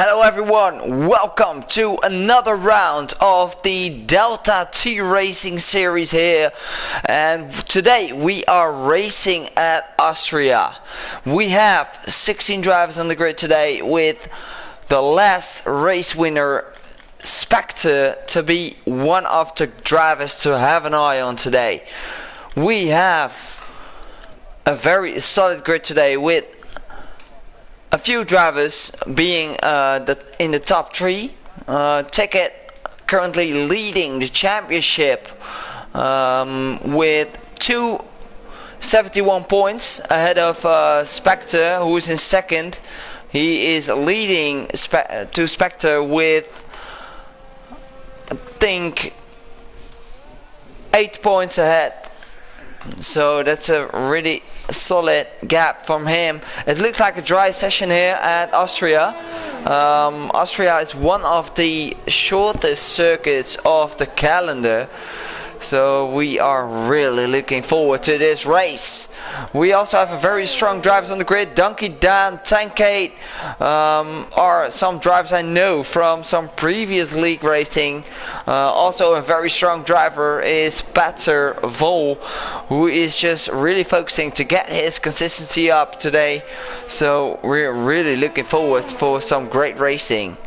Hello everyone, welcome to another round of the Delta T Racing series here, and today we are racing at Austria. We have 16 drivers on the grid today, with the last race winner Spectre to be one of the drivers to have an eye on today. We have a very solid grid today, with a few drivers being in the top three. Ticket currently leading the championship with 271 points ahead of Spectre, who is in second. He is leading to Spectre with, I think, 8 points ahead. So that's a really solid gap from him. It looks like a dry session here at Austria. Austria is one of the shortest circuits of the calendar, so we are really looking forward to this race. We also have a very strong drivers on the grid. Donkey Dan, Tankade are some drivers I know from some previous league racing. Also a very strong driver is Peter Vol, who is just really focusing to get his consistency up today. So we're really looking forward for some great racing.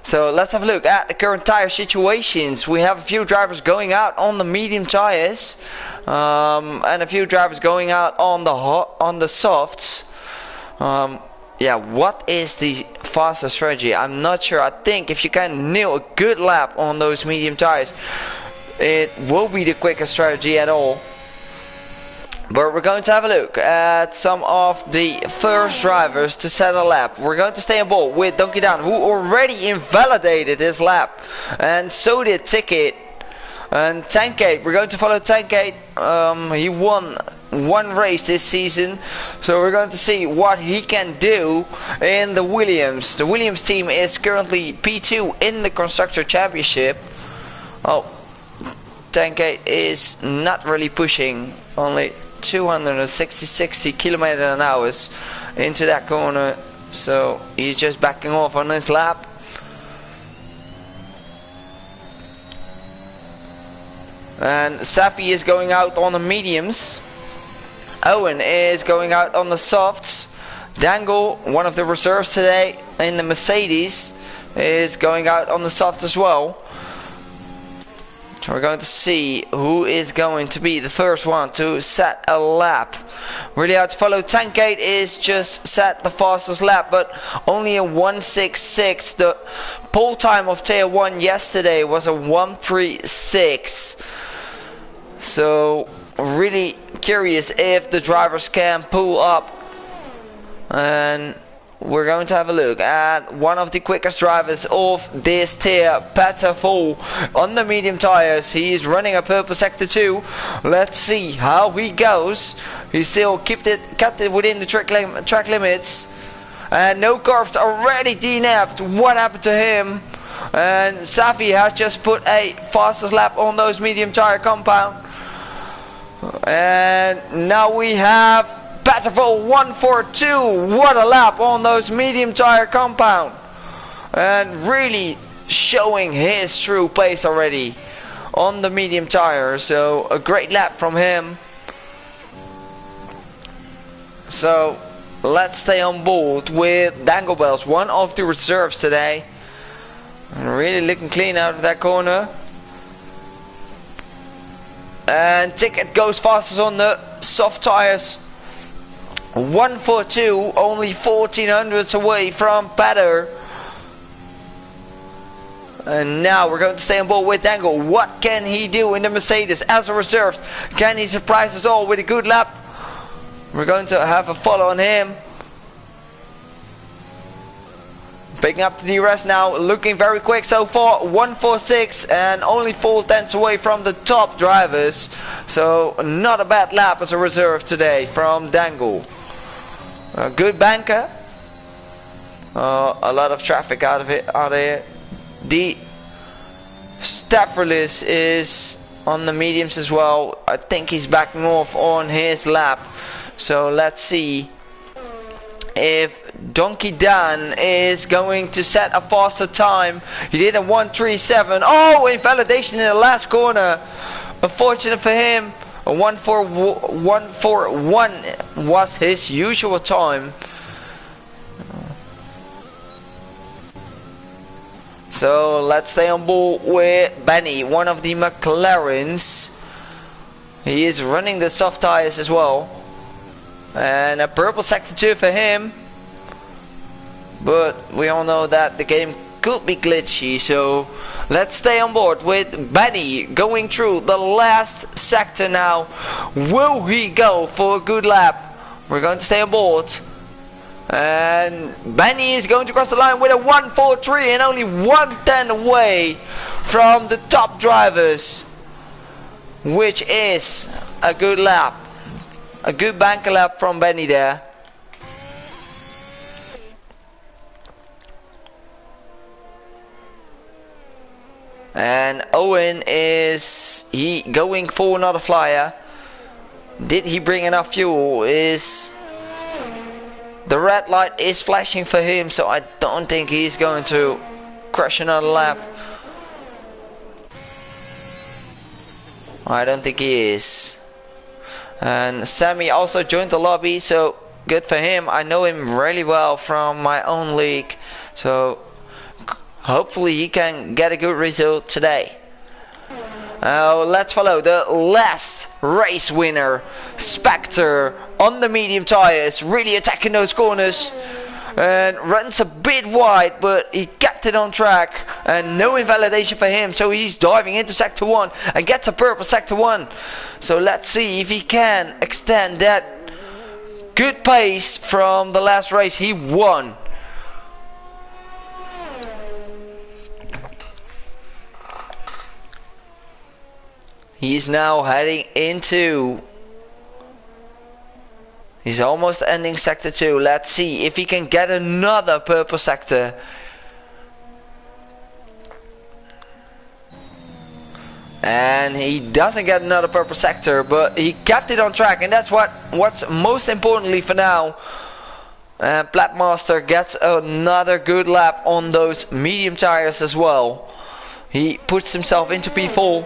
So let's have a look at the current tire situations. We have a few drivers going out on the medium tires, and a few drivers going out on the softs. Yeah, what is the fastest strategy? I'm not sure. I think if you can nail a good lap on those medium tires, it will be the quickest strategy at all. But we're going to have a look at some of the first drivers to set a lap. We're going to stay on board with Donkey Dan, who already invalidated his lap, and so did Ticket. And Tankade, we're going to follow Tankade. He won one race this season, so we're going to see what he can do in the Williams. The Williams team is currently P2 in the Constructor Championship. Oh, Tankade is not really pushing, only 260 kilometers an hour into that corner, so he's just backing off on his lap. And Safi is going out on the mediums. Owen is going out on the softs. Dangle, one of the reserves today in the Mercedes, is going out on the soft as well. So we're going to see who is going to be the first one to set a lap. Really hard to follow. Tankade is just set the fastest lap, but only a 1:66. The pole time of Tier 1 yesterday was a 1:36. So really curious if the drivers can pull up. And we're going to have a look at one of the quickest drivers of this tier, Peter Vol, on the medium tires. He is running a purple sector 2. Let's see how he goes. He still kept it within the track limits. And no carbs already DNF'd. What happened to him? And Safi has just put a fastest lap on those medium tire compound. And now we have Peter Vol 142. What a lap on those medium tire compound, and really showing his true pace already on the medium tire. So a great lap from him. So let's stay on board with Danglebells, one of the reserves today, and really looking clean out of that corner. And Ticket goes fastest on the soft tires. 142, only 1400s away from Peter. And now we're going to stay on board with Dangle. What can he do in the Mercedes as a reserve? Can he surprise us all with a good lap? We're going to have a follow on him. Picking up the DRS now, looking very quick so far. 146 and only 4 tenths away from the top drivers. So not a bad lap as a reserve today from Dangle. A good banker. A lot of traffic out of here. The Stafferlis is on the mediums as well. I think he's backing off on his lap. So let's see if Donkey Dan is going to set a faster time. He did a 1:37. Oh, invalidation in the last corner. Unfortunate for him. A 1:41 was his usual time. So let's stay on board with Benny, one of the McLarens. He is running the soft tires as well. And a purple sector 2 for him. But we all know that the game could be glitchy, so let's stay on board with Benny going through the last sector now. Will he go for a good lap? We're going to stay on board. And Benny is going to cross the line with a 1:43 and only 1:10 away from the top drivers, which is a good lap. A good banker lap from Benny there. And Owen, is he going for another flyer? Did he bring enough fuel? The red light is flashing for him, so I don't think he's going to crash another lap. I don't think he is. And Sammy also joined the lobby, so good for him. I know him really well from my own league, so hopefully he can get a good result today. Let's follow the last race winner, Spectre, on the medium tires, really attacking those corners and runs a bit wide, but he kept it on track and no invalidation for him, so he's diving into sector 1 and gets a purple sector 1. So let's see if he can extend that good pace from the last race he won. He's now heading into... He's almost ending sector 2. Let's see if he can get another purple sector. And he doesn't get another purple sector, but he kept it on track, and that's what's most importantly for now. And Platmaster gets another good lap on those medium tires as well. He puts himself into P4.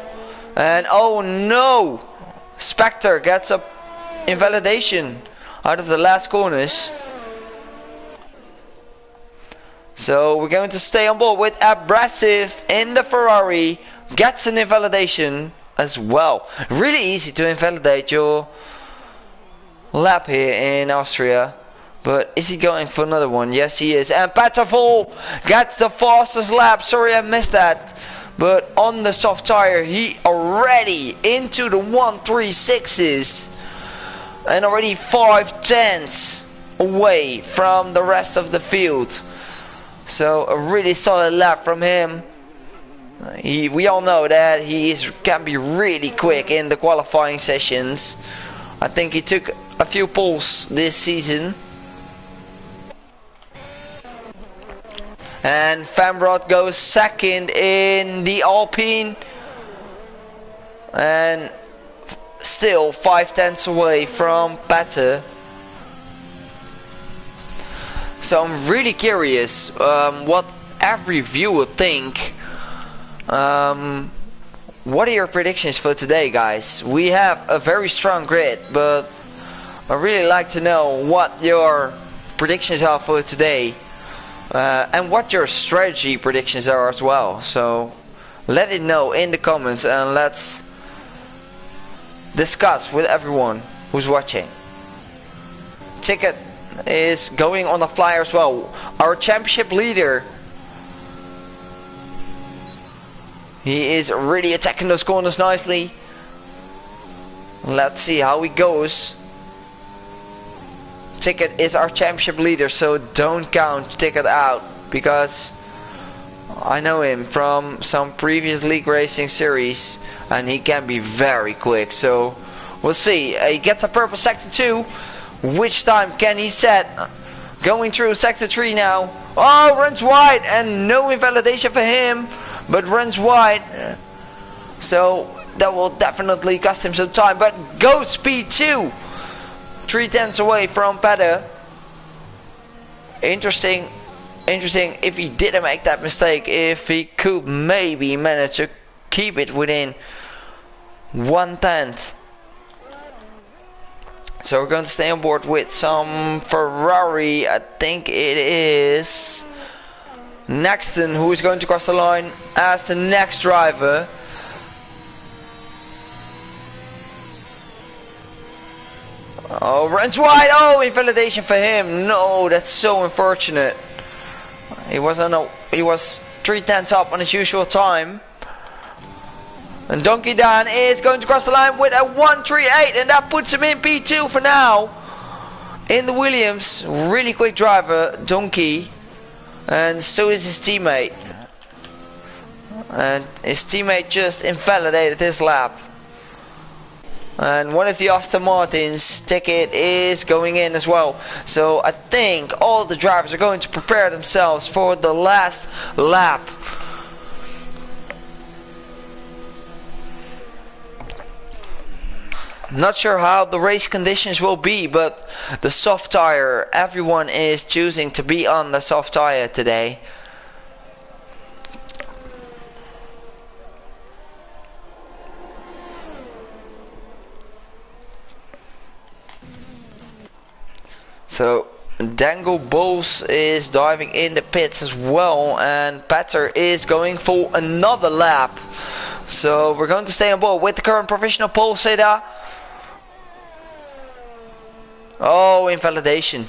And oh no! Spectre gets a invalidation out of the last corners. So we're going to stay on board with Abrasive in the Ferrari. Gets an invalidation as well. Really easy to invalidate your lap here in Austria. But is he going for another one? Yes, he is. And Petterful gets the fastest lap. Sorry I missed that. But on the soft tire, he already into the 136s. And already 5/10 away from the rest of the field. So a really solid lap from him. We all know that he can be really quick in the qualifying sessions. I think he took a few poles this season. And Famrod goes second in the Alpine. And still 5/10 away from Patte. So I'm really curious what every viewer think. What are your predictions for today, guys? We have a very strong grid, but I really like to know what your predictions are for today. And what your strategy predictions are as well. So let it know in the comments and let's discuss with everyone who's watching. Ticket is going on a flyer as well. Our championship leader, he is really attacking those corners nicely. Let's see how he goes. Ticket is our championship leader, so don't count Ticket out, because I know him from some previous league racing series and he can be very quick. So we'll see. He gets a purple sector 2. Which time can he set? Going through sector 3 now. Oh, runs wide and no invalidation for him, but runs wide. So that will definitely cost him some time, but goes speed 2. 3/10 away from Patte. Interesting if he didn't make that mistake, if he could maybe manage to keep it within 1/10. So we're going to stay on board with some Ferrari. I think it is Nexton who is going to cross the line as the next driver. Oh, runs wide. Oh, invalidation for him. No, that's so unfortunate. He was 3/10 up on his usual time. And Donkey Dan is going to cross the line with a 1:38, and that puts him in P2 for now. In the Williams, really quick driver, Donkey, and so is his teammate. And his teammate just invalidated his lap. And one of the Austrian Mountains ticket is going in as well. So I think all the drivers are going to prepare themselves for the last lap. Not sure how the race conditions will be, but the soft tire, everyone is choosing to be on the soft tire today. So Dangle Bulls is diving in the pits as well, and Petter is going for another lap. So we're going to stay on board with the current professional pole sitter. Oh, invalidation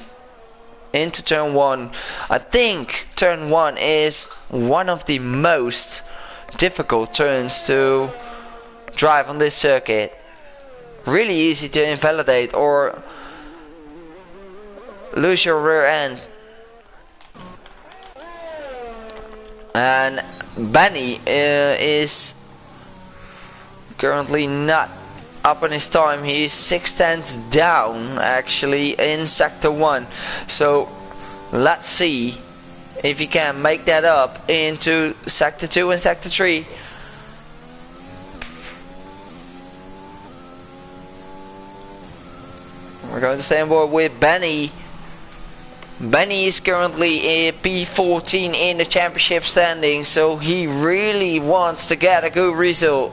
into turn 1. I think turn 1 is one of the most difficult turns to drive on this circuit. Really easy to invalidate or lose your rear end. And Benny is currently not up on his time. He's 6/10 down actually in sector 1. So let's see if he can make that up into sector 2 and sector 3. We're going to stay on board with Benny. Benny is currently in P14 in the championship standing, so he really wants to get a good result.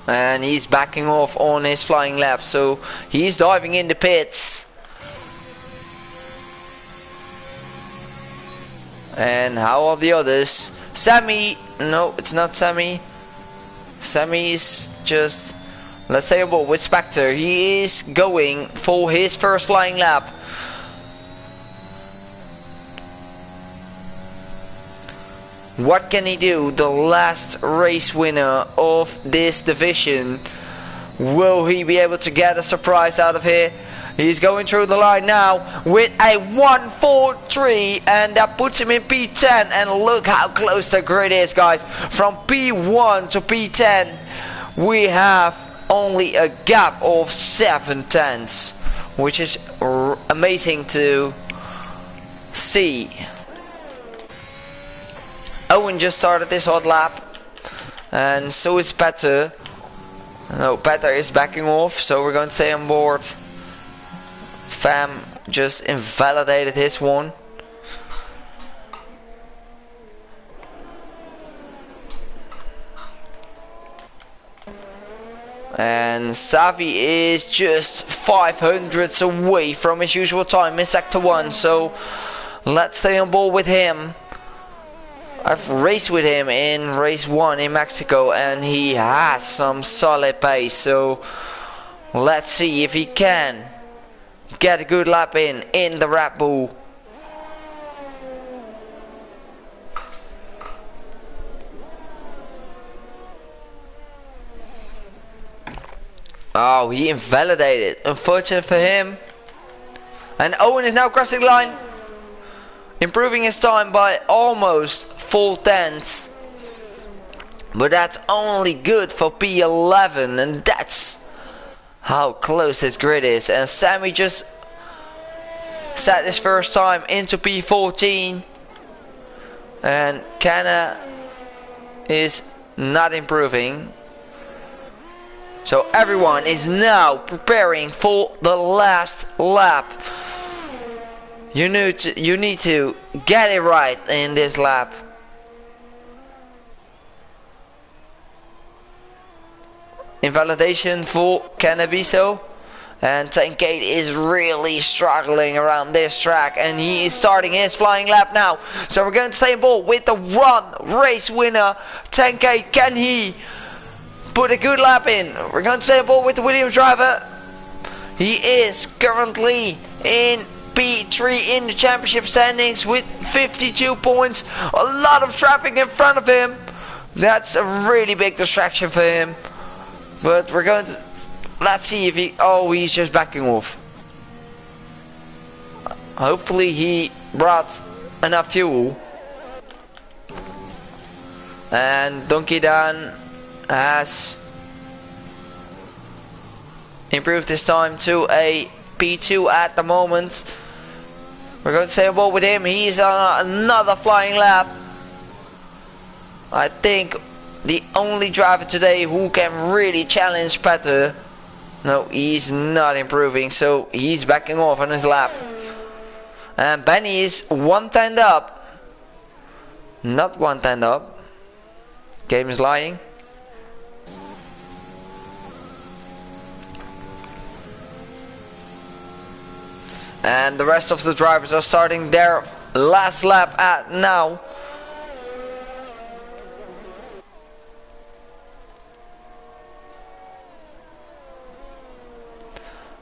And he's backing off on his flying lap, so he's diving in the pits. And how are the others? Sammy, no, it's not Sammy. Sammy's just, let's say, about with Spectre. He is going for his first flying lap. What can he do? The last race winner of this division. Will he be able to get a surprise out of here? He's going through the line now with a 1:43, and that puts him in P10. And look how close the grid is, guys. From P1 to P10, we have only a gap of 7/10, which is amazing to see. Owen just started this hot lap, and so is Petter. No, Petter is backing off, so we're going to stay on board. Fam just invalidated his one. And Savi is just 500ths away from his usual time in sector 1, so let's stay on board with him. I've raced with him in race 1 in Mexico, and he has some solid pace, so let's see if he can get a good lap in the Red Bull. Oh, he invalidated. Unfortunate for him. And Owen is now crossing the line, improving his time by almost 4/10. But that's only good for P11, and that's how close this grid is. And Sammy just set his first time into P14, and Kana is not improving. So everyone is now preparing for the last lap. You need to get it right in this lap. Invalidation for Cannabiso. And Tankate is really struggling around this track, and he is starting his flying lap now. So we're going to stay in ball with the one race winner. Tankate, can he put a good lap in? We're going to stay in ball with the Williams driver. He is currently in P3 in the championship standings with 52 points. A lot of traffic in front of him. That's a really big distraction for him. But we're going to... Let's see if he... Oh, he's just backing off. Hopefully he brought enough fuel. And Donkey Dan has improved his time to a P2 at the moment. We're going to stay on board with him. He's on another flying lap. I think the only driver today who can really challenge Petter. No, he's not improving, so he's backing off on his lap. And Benny is 1/10 up. Not 1/10 up. Game is lying. And the rest of the drivers are starting their last lap at now.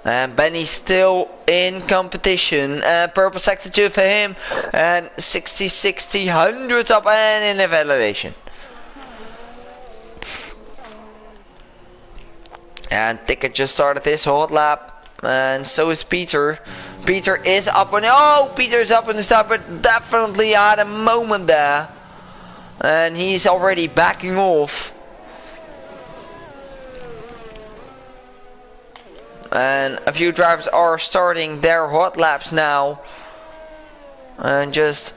And Benny's still in competition. And purple sector 2 for him. And 60, 60, 100 up and in evaluation. And Ticket just started his hot lap. And so is Peter. Peter is up on... Oh, Peter is up on the start, but definitely had a moment there. And he's already backing off. And a few drivers are starting their hot laps now. And just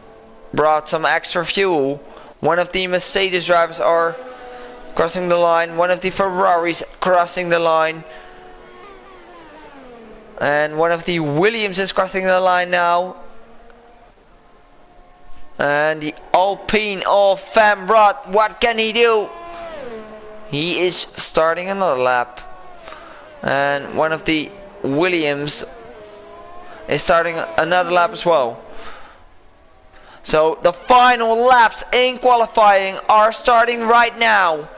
brought some extra fuel. One of the Mercedes drivers are crossing the line. One of the Ferraris crossing the line. And one of the Williams is crossing the line now. And the Alpine of Famrod, what can he do? He is starting another lap. And one of the Williams is starting another lap as well. So the final laps in qualifying are starting right now.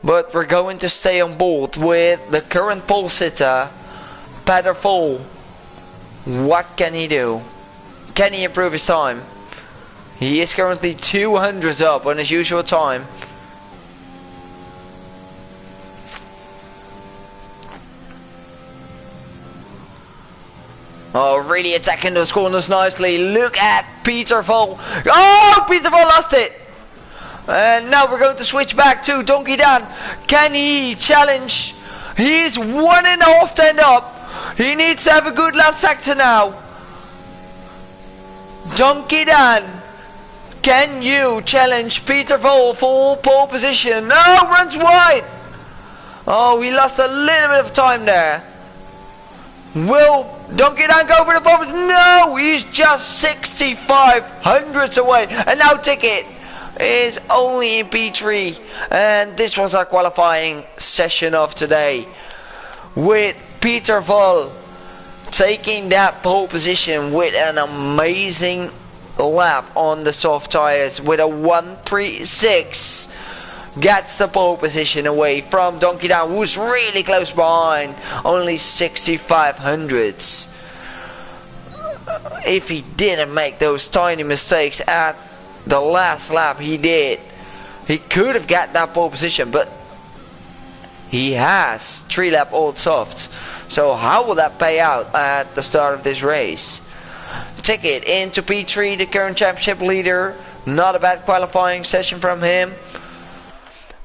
But we're going to stay on board with the current pole sitter, Petter Vol. What can he do? Can he improve his time? He is currently 200 up on his usual time. Oh, really attacking those corners nicely. Look at Petter Vol. Oh, Petter Vol lost it. And now we're going to switch back to Donkey Dan. Can he challenge? He's 1.5 10 up. He needs to have a good last sector now. Donkey Dan, can you challenge Petter Vol for pole position? No, runs wide. Oh, he lost a little bit of time there. Will Donkey Dan go for the pole position? No, he's just 65 hundredths away. And now Ticket is only in P3. And this was our qualifying session of today, with Petter Vol taking that pole position with an amazing lap on the soft tires with a 136. Gets the pole position away from Donkey Dan, who's really close behind, only 65 hundredths. If he didn't make those tiny mistakes at the last lap, he could have got that pole position, but he has 3 lap old softs. So how will that pay out at the start of this race? Ticket into P3, the current championship leader. Not a bad qualifying session from him.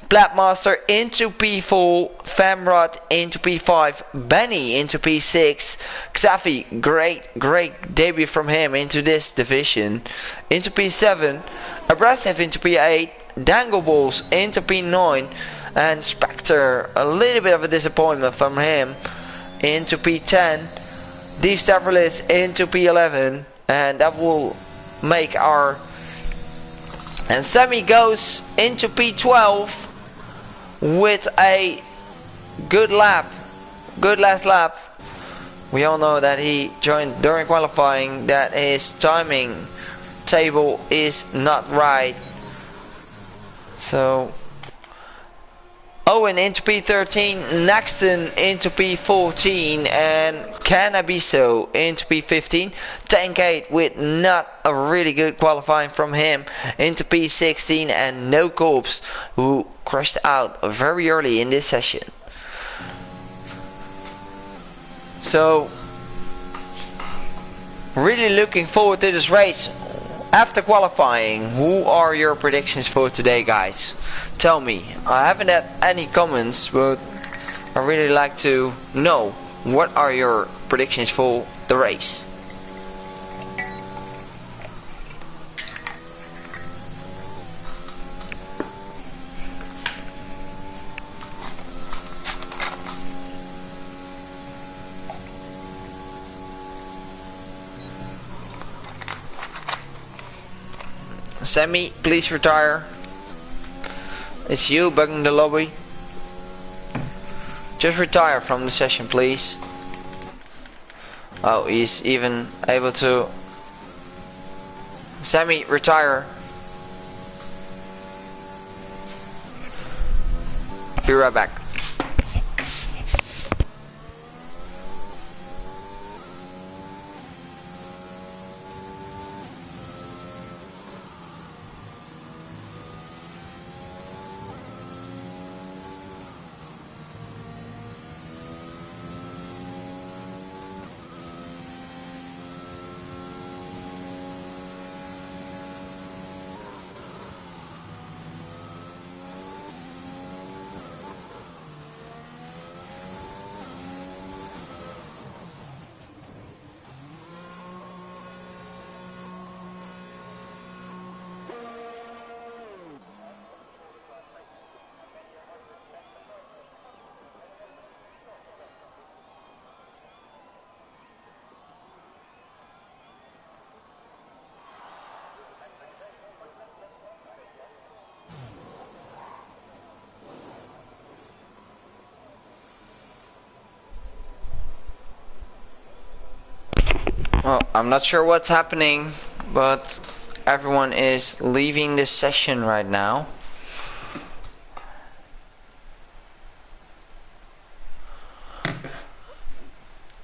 Blackmaster into P4, Famrod into P5, Benny into P6, Xavi, great debut from him into this division, into P7, Abrasive into P8, Dangle Balls into P9, and Spectre, a little bit of a disappointment from him, into P10. D Stavrolis into P11, and that will make our, and Sammy goes into P12 with a good last lap. We all know that he joined during qualifying, that his timing table is not right. So Owen into P13, Naxton into P14, and Cannabiso into P15. Tankade with not a really good qualifying from him into P16, and No Corpse, who crashed out very early in this session. So really looking forward to this race. After qualifying, who are your predictions for today, guys? Tell me. I haven't had any comments, but I really like to know what are your predictions for the race. Sammy, please retire. It's you bugging the lobby. Just retire from the session, please. Oh, he's even able to. Sammy, retire. Be right back. Well, I'm not sure what's happening, but everyone is leaving this session right now.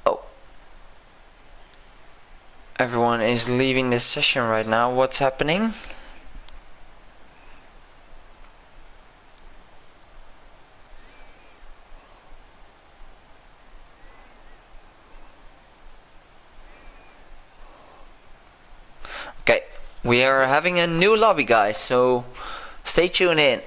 Oh. Everyone is leaving this session right now. What's happening? Okay, we are having a new lobby, guys, so stay tuned in.